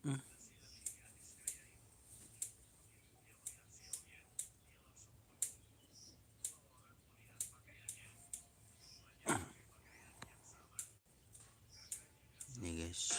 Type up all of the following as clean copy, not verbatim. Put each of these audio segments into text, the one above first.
Nih guys.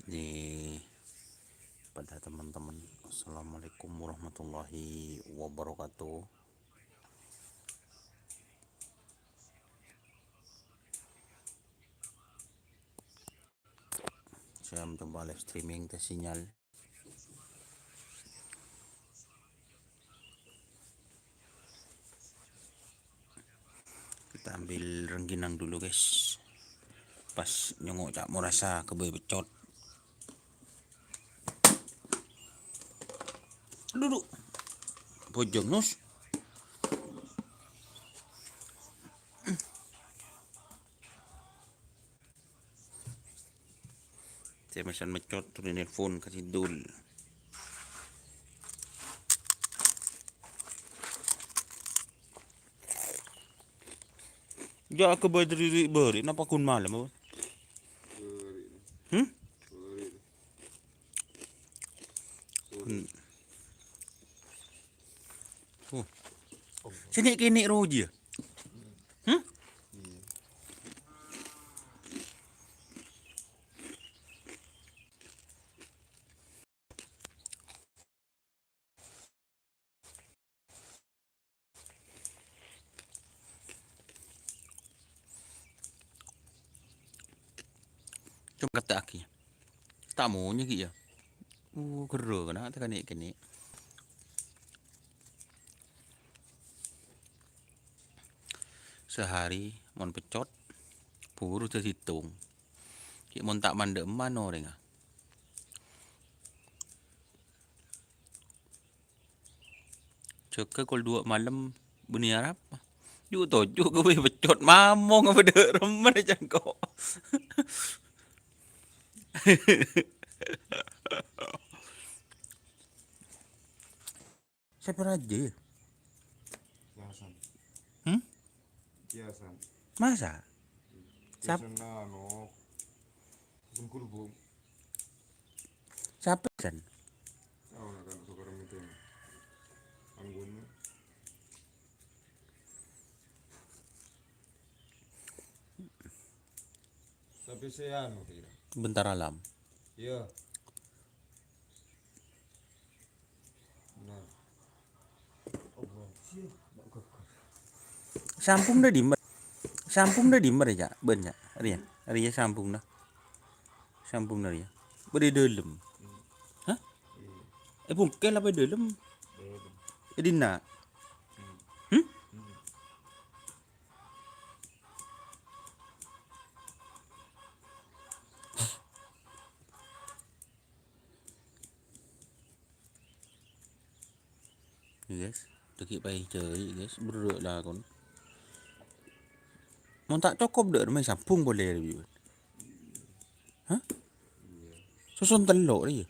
Nih pada teman-teman, assalamualaikum warahmatullahi wabarakatuh. Saya mencoba live streaming tes sinyal. Kita ambil rengginang dulu guys. Pas nyongok cak mau rasa kebe becot. Duduk. Bojong nus. Saya pesan becot turun nelfon kasih dul. Ja ke beri napa kun malam apa? Oh. Sini kini roji. Coba kata aki. Tak maunya gitu ya. Kero kena tekan kini. Sehari mon pecot puru terhitung. Ki mon tak mandek mano renga. Cek kol 2 malam bunyi Arab. Ju toju ke pecot mamong apa de remen jangko. Siapa raja? Kiasan. Kiasan. Masa? Kiasan nano. Kulbung. Siapa kan? Oh, nak sekarang itu. Anggun. Tapi saya anu kira. Bentar alam. Iya. Nah. Sampung dah dimmer. Sampung dah dimmer ya, ben ya. Ria sampung dah. Sampung dah ya. Beri dalam. Hah? Bungkel apa dalam? Dina. Guys, deki pai chơi guys, berdua lah kon. Mau tak cukup dah main sampung boleh. Hah? Susun telur dia.